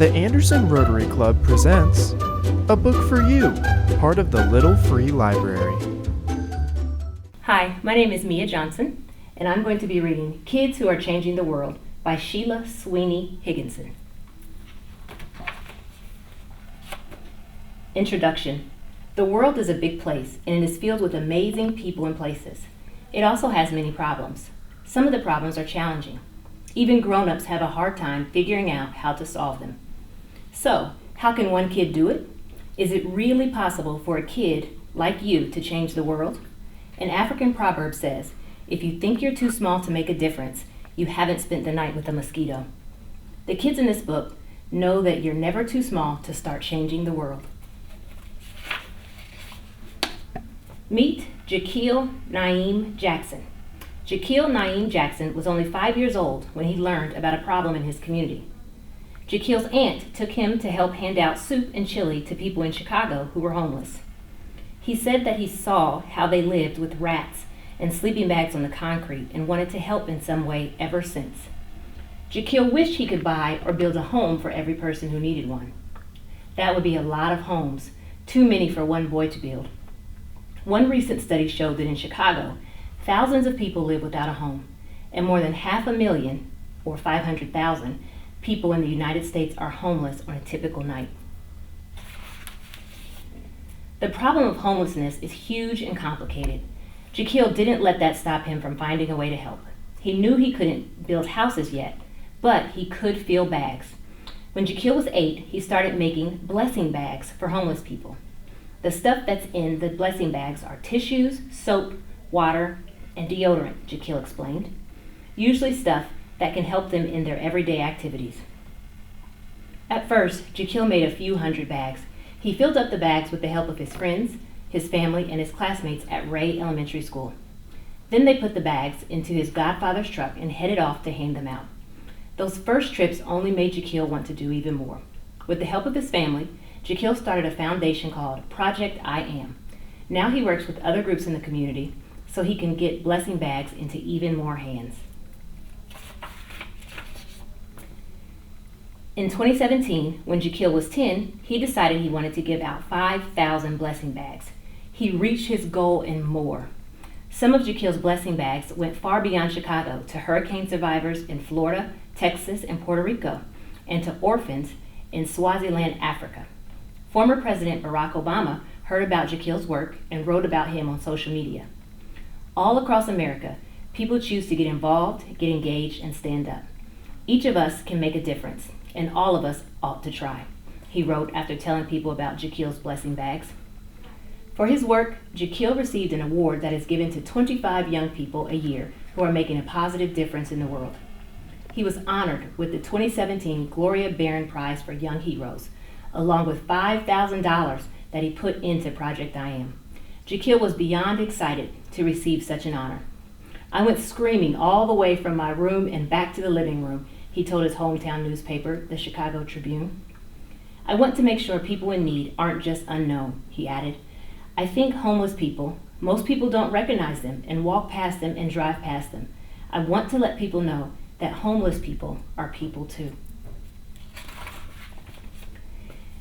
The Anderson Rotary Club presents A Book for You, part of the Little Free Library. Hi, my name is Mia Johnson, and I'm going to be reading Kids Who Are Changing the World by Sheila Sweeney Higginson. Introduction. The world is a big place, and it is filled with amazing people and places. It also has many problems. Some of the problems are challenging. Even grown-ups have a hard time figuring out how to solve them. So, how can one kid do it? Is it really possible for a kid like you to change the world? An African proverb says, if you think you're too small to make a difference, you haven't spent the night with a mosquito. The kids in this book know that you're never too small to start changing the world. Meet Jaquil Naeem Jackson. Jaquil Naeem Jackson was only 5 years old when he learned about a problem in his community. Jaquil's aunt took him to help hand out soup and chili to people in Chicago who were homeless. He said that he saw how they lived with rats and sleeping bags on the concrete and wanted to help in some way ever since. Jaquil wished he could buy or build a home for every person who needed one. That would be a lot of homes, too many for one boy to build. One recent study showed that in Chicago, thousands of people live without a home, and more than 500,000, or 500,000, people in the United States are homeless on a typical night. The problem of homelessness is huge and complicated. Jaquil didn't let that stop him from finding a way to help. He knew he couldn't build houses yet, but he could fill bags. When Jaquil was 8, he started making blessing bags for homeless people. The stuff that's in the blessing bags are tissues, soap, water, and deodorant, Jaquil explained. Usually stuff that can help them in their everyday activities. At first, Jaquil made a few hundred bags. He filled up the bags with the help of his friends, his family, and his classmates at Ray Elementary School. Then they put the bags into his godfather's truck and headed off to hand them out. Those first trips only made Jaquil want to do even more. With the help of his family, Jaquil started a foundation called Project I Am. Now he works with other groups in the community so he can get blessing bags into even more hands. In 2017, when Jaquil was 10, he decided he wanted to give out 5,000 blessing bags. He reached his goal and more. Some of Jaquil's blessing bags went far beyond Chicago to hurricane survivors in Florida, Texas, and Puerto Rico, and to orphans in Swaziland, Africa. Former President Barack Obama heard about Jaquil's work and wrote about him on social media. All across America, people choose to get involved, get engaged, and stand up. Each of us can make a difference, and all of us ought to try, he wrote after telling people about Jaquil's blessing bags. For his work, Jaquil received an award that is given to 25 young people a year who are making a positive difference in the world. He was honored with the 2017 Gloria Barron Prize for Young Heroes, along with $5,000 that he put into Project I Am. Jaquil was beyond excited to receive such an honor. I went screaming all the way from my room and back to the living room, he told his hometown newspaper, the Chicago Tribune. I want to make sure people in need aren't just unknown, he added. I think homeless people, most people don't recognize them and walk past them and drive past them. I want to let people know that homeless people are people too.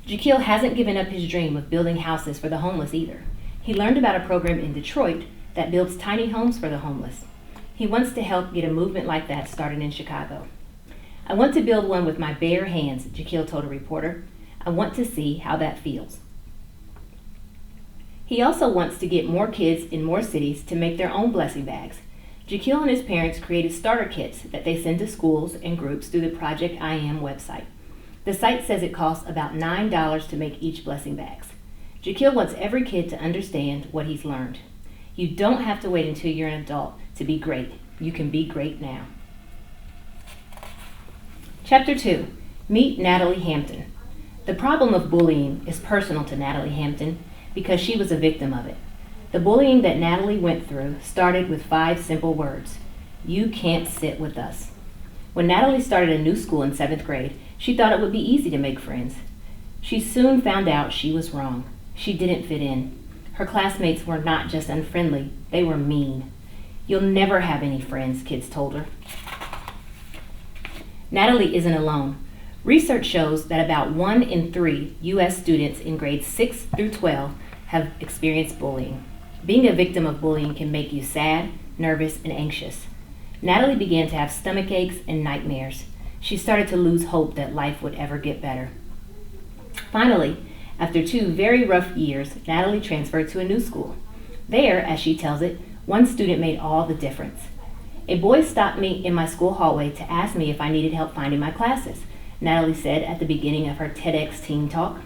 Jaquil hasn't given up his dream of building houses for the homeless either. He learned about a program in Detroit that builds tiny homes for the homeless. He wants to help get a movement like that started in Chicago. I want to build one with my bare hands, Jaquil told a reporter. I want to see how that feels. He also wants to get more kids in more cities to make their own blessing bags. Jaquil and his parents created starter kits that they send to schools and groups through the Project I Am website. The site says it costs about $9 to make each blessing bags. Jaquil wants every kid to understand what he's learned. You don't have to wait until you're an adult to be great. You can be great now. Chapter 2. Meet Natalie Hampton. The problem of bullying is personal to Natalie Hampton because she was a victim of it. The bullying that Natalie went through started with 5 simple words. You can't sit with us. When Natalie started a new school in 7th grade, she thought it would be easy to make friends. She soon found out she was wrong. She didn't fit in. Her classmates were not just unfriendly, they were mean. You'll never have any friends, kids told her. Natalie isn't alone. Research shows that about 1 in 3 U.S. students in grades 6 through 12 have experienced bullying. Being a victim of bullying can make you sad, nervous, and anxious. Natalie began to have stomach aches and nightmares. She started to lose hope that life would ever get better. Finally, after 2 very rough years, Natalie transferred to a new school. There, as she tells it, one student made all the difference. A boy stopped me in my school hallway to ask me if I needed help finding my classes, Natalie said at the beginning of her TEDx Teen Talk.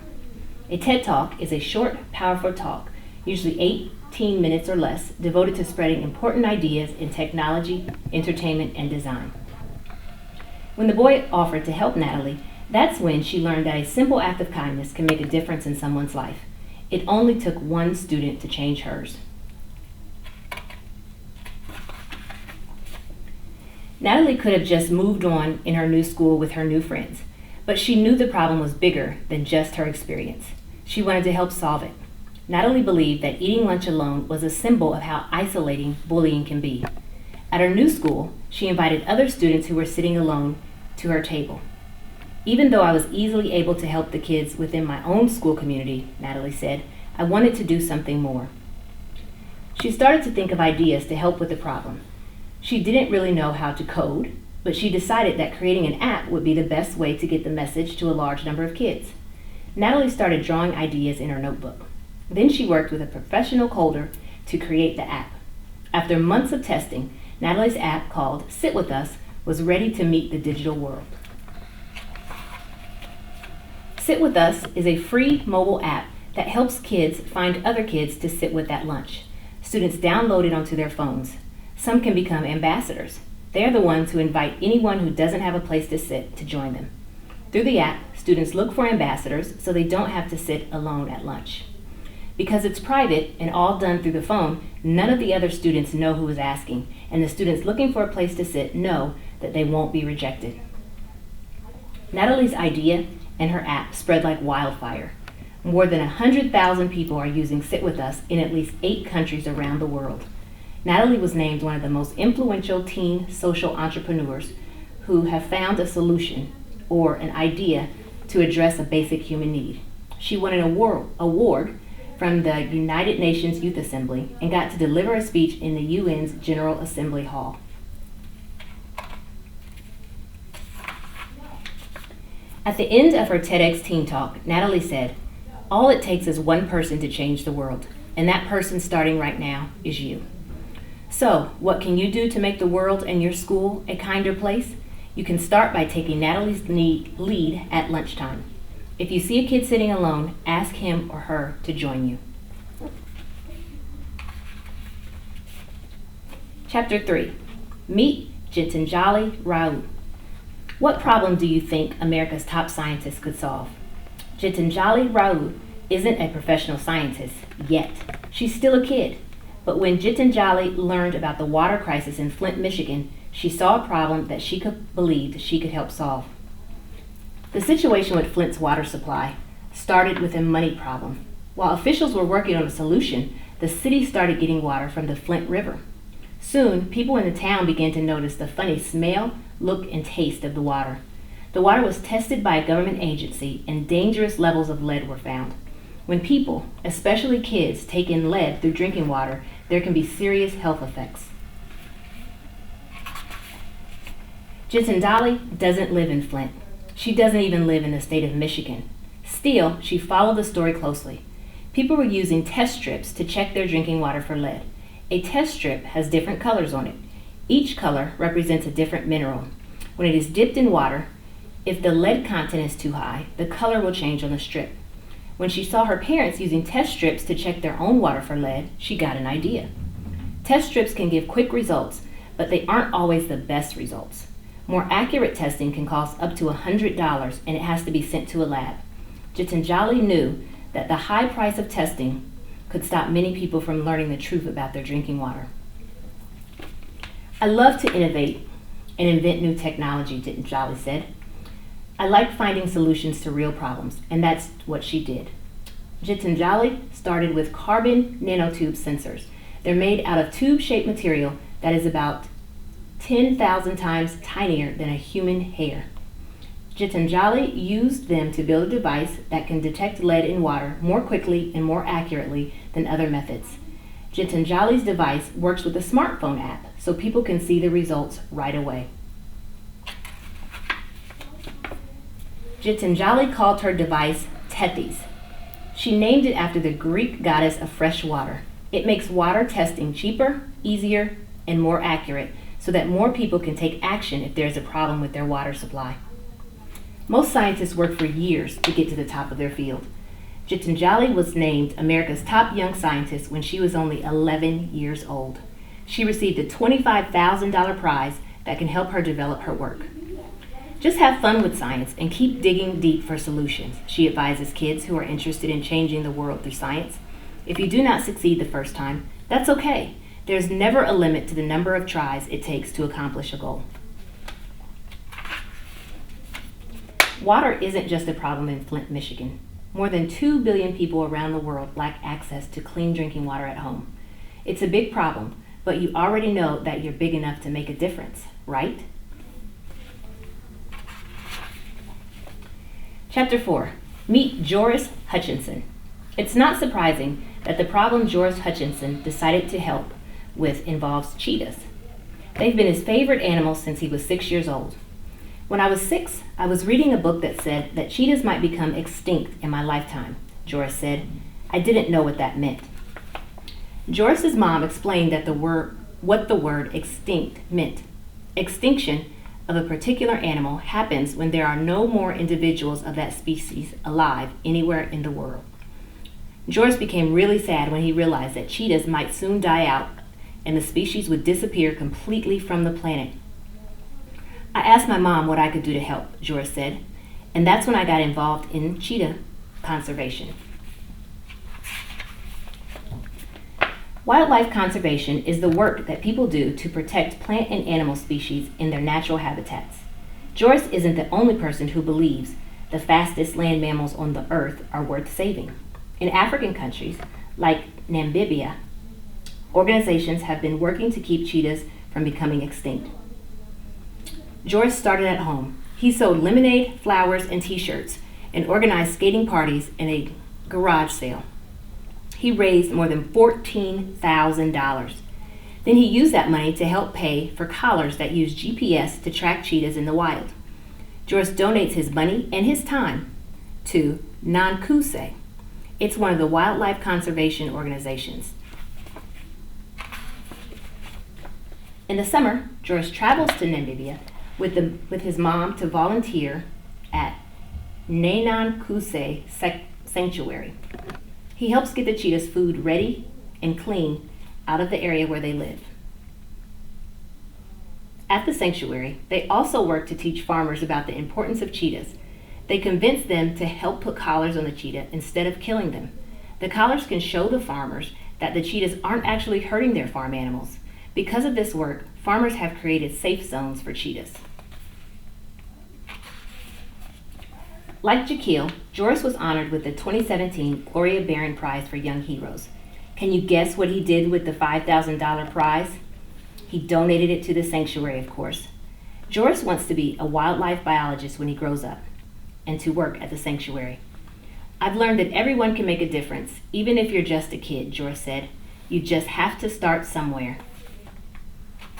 A TED Talk is a short, powerful talk, usually 18 minutes or less, devoted to spreading important ideas in technology, entertainment, and design. When the boy offered to help Natalie, that's when she learned that a simple act of kindness can make a difference in someone's life. It only took one student to change hers. Natalie could have just moved on in her new school with her new friends, but she knew the problem was bigger than just her experience. She wanted to help solve it. Natalie believed that eating lunch alone was a symbol of how isolating bullying can be. At her new school, she invited other students who were sitting alone to her table. Even though I was easily able to help the kids within my own school community, Natalie said, I wanted to do something more. She started to think of ideas to help with the problem. She didn't really know how to code, but she decided that creating an app would be the best way to get the message to a large number of kids. Natalie started drawing ideas in her notebook. Then she worked with a professional coder to create the app. After months of testing, Natalie's app, called Sit With Us, was ready to meet the digital world. Sit With Us is a free mobile app that helps kids find other kids to sit with at lunch. Students download it onto their phones. Some can become ambassadors. They are the ones who invite anyone who doesn't have a place to sit to join them. Through the app, students look for ambassadors so they don't have to sit alone at lunch. Because it's private and all done through the phone, none of the other students know who is asking, and the students looking for a place to sit know that they won't be rejected. Natalie's idea and her app spread like wildfire. More than 100,000 people are using Sit With Us in at least 8 countries around the world. Natalie was named one of the most influential teen social entrepreneurs who have found a solution or an idea to address a basic human need. She won an award from the United Nations Youth Assembly and got to deliver a speech in the UN's General Assembly Hall. At the end of her TEDx Teen Talk, Natalie said, "All it takes is one person to change the world, and that person starting right now is you." So, what can you do to make the world and your school a kinder place? You can start by taking Natalie's lead at lunchtime. If you see a kid sitting alone, ask him or her to join you. Chapter 3. Meet Gitanjali Rao. What problem do you think America's top scientists could solve? Gitanjali Rao isn't a professional scientist yet. She's still a kid. But when Gitanjali learned about the water crisis in Flint, Michigan, she saw a problem that she believed she could help solve. The situation with Flint's water supply started with a money problem. While officials were working on a solution, the city started getting water from the Flint River. Soon, people in the town began to notice the funny smell, look, and taste of the water. The water was tested by a government agency, and dangerous levels of lead were found. When people, especially kids, take in lead through drinking water, there can be serious health effects. Gitanjali doesn't live in Flint. She doesn't even live in the state of Michigan. Still, she followed the story closely. People were using test strips to check their drinking water for lead. A test strip has different colors on it. Each color represents a different mineral. When it is dipped in water, if the lead content is too high, the color will change on the strip. When she saw her parents using test strips to check their own water for lead, she got an idea. Test strips can give quick results, but they aren't always the best results. More accurate testing can cost up to $100, and it has to be sent to a lab. Gitanjali knew that the high price of testing could stop many people from learning the truth about their drinking water. "I love to innovate and invent new technology," Gitanjali said. "I like finding solutions to real problems," and that's what she did. Gitanjali started with carbon nanotube sensors. They're made out of tube-shaped material that is about 10,000 times tinier than a human hair. Gitanjali used them to build a device that can detect lead in water more quickly and more accurately than other methods. Gitanjali's device works with a smartphone app, so people can see the results right away. Gitanjali called her device Tethys. She named it after the Greek goddess of fresh water. It makes water testing cheaper, easier, and more accurate so that more people can take action if there's a problem with their water supply. Most scientists work for years to get to the top of their field. Gitanjali was named America's top young scientist when she was only 11 years old. She received a $25,000 prize that can help her develop her work. Just have fun with science and keep digging deep for solutions, she advises kids who are interested in changing the world through science. If you do not succeed the first time, that's okay. There's never a limit to the number of tries it takes to accomplish a goal. Water isn't just a problem in Flint, Michigan. More than 2 billion people around the world lack access to clean drinking water at home. It's a big problem, but you already know that you're big enough to make a difference, right? Chapter 4. Meet Joris Hutchinson. It's not surprising that the problem Joris Hutchinson decided to help with involves cheetahs. They've been his favorite animal since he was 6 years old. When I was 6, I was reading a book that said that cheetahs might become extinct in my lifetime, Joris said. I didn't know what that meant. Joris's mom explained that what the word extinct meant. Extinction of a particular animal happens when there are no more individuals of that species alive anywhere in the world. Joris became really sad when he realized that cheetahs might soon die out and the species would disappear completely from the planet. I asked my mom what I could do to help, Joris said, and that's when I got involved in cheetah conservation. Wildlife conservation is the work that people do to protect plant and animal species in their natural habitats. Joris isn't the only person who believes the fastest land mammals on the earth are worth saving. In African countries, like Namibia, organizations have been working to keep cheetahs from becoming extinct. Joris started at home. He sold lemonade, flowers, and t-shirts and organized skating parties and a garage sale. He raised more than $14,000. Then he used that money to help pay for collars that use GPS to track cheetahs in the wild. Joris donates his money and his time to Nankuse. It's one of the wildlife conservation organizations. In the summer, Joris travels to Namibia with his mom to volunteer at Nankuse Sanctuary. He helps get the cheetahs food ready and clean out of the area where they live. At the sanctuary, they also work to teach farmers about the importance of cheetahs. They convince them to help put collars on the cheetah instead of killing them. The collars can show the farmers that the cheetahs aren't actually hurting their farm animals. Because of this work, farmers have created safe zones for cheetahs. Like Jaquil, Joris was honored with the 2017 Gloria Barron Prize for Young Heroes. Can you guess what he did with the $5,000 prize? He donated it to the sanctuary, of course. Joris wants to be a wildlife biologist when he grows up and to work at the sanctuary. I've learned that everyone can make a difference, even if you're just a kid, Joris said. You just have to start somewhere.